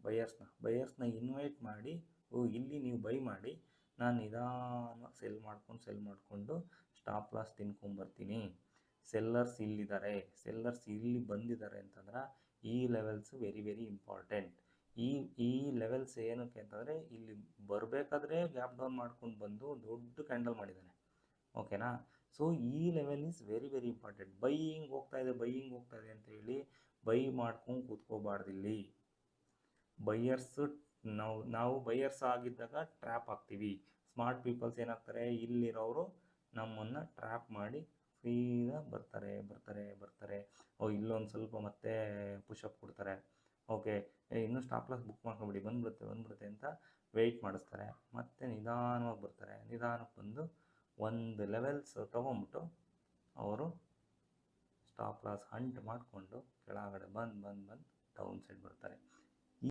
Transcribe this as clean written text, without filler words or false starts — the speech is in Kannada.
ಬಯರ್ಸ್ನ ಇನ್ವೈಟ್ ಮಾಡಿ, ಇಲ್ಲಿ ನೀವು ಬೈ ಮಾಡಿ, ನಾನು ನಿಧಾನವಾಗಿ ಸೆಲ್ ಮಾಡಿಕೊಂಡು ಸ್ಟಾಪ್ ಲಾಸ್ ತಿನ್ಕೊಂಬರ್ತೀನಿ. ಸೆಲ್ಲರ್ಸ್ ಇಲ್ಲಿದ್ದಾರೆ, ಸೆಲ್ಲರ್ಸ್ ಇಲ್ಲಿ ಬಂದಿದ್ದಾರೆ ಅಂತಂದ್ರೆ ಈ ಲೆವೆಲ್ಸ್ ವೆರಿ ಇಂಪಾರ್ಟೆಂಟ್. ಈ ಲೆವೆಲ್ಸ್ ಏನಕ್ಕೆ ಅಂತಂದರೆ ಇಲ್ಲಿ ಬರಬೇಕಾದ್ರೆ ಗ್ಯಾಪ್ ಡೌನ್ ಮಾಡ್ಕೊಂಡು ಬಂದು ದೊಡ್ಡ ಕ್ಯಾಂಡಲ್ ಮಾಡಿದ್ದಾನೆ, ಓಕೆನಾ. ಸೊ ಈ level is very important. Buying ಹೋಗ್ತಾ ಇದೆ ಅಂತ ಹೇಳಿ ಬೈ ಮಾಡ್ಕೊಂಡು ಕೂತ್ಕೋಬಾರ್ದಿಲ್ಲಿ. ಬೈಯರ್ಸ್ ನಾವು ಬೈಯರ್ಸ್ ಆಗಿದ್ದಾಗ ಟ್ರ್ಯಾಪ್ ಆಗ್ತೀವಿ. ಸ್ಮಾರ್ಟ್ ಪೀಪಲ್ಸ್ ಏನಾಗ್ತಾರೆ, ಇಲ್ಲಿರೋರು ನಮ್ಮನ್ನು ಟ್ರ್ಯಾಪ್ ಮಾಡಿ ಸೀದಾ ಬರ್ತಾರೆ. ಇಲ್ಲೊಂದು ಸ್ವಲ್ಪ ಮತ್ತೆ ಪುಷಪ್ ಕೊಡ್ತಾರೆ, ಓಕೆ ಇನ್ನೂ ಸ್ಟಾಪ್ ಲಾಸ್ ಬುಕ್ ಮಾಡ್ಕೊಂಬಿಡಿ, ಬಂದ್ಬಿಡುತ್ತೆ ಅಂತ ವೆಯ್ಟ್ ಮಾಡಿಸ್ತಾರೆ. ಮತ್ತೆ ನಿಧಾನಕ್ಕೆ ಬಂದು ಒಂದು ಲೆವೆಲ್ಸ್ ತೊಗೊಂಬಿಟ್ಟು ಅವರು ಸ್ಟಾಪ್ ಲಾಸ್ ಹಂಟ್ ಮಾಡಿಕೊಂಡು ಕೆಳಗಡೆ ಬಂದು ಡೌನ್ ಸೈಡ್ ಬರ್ತಾರೆ.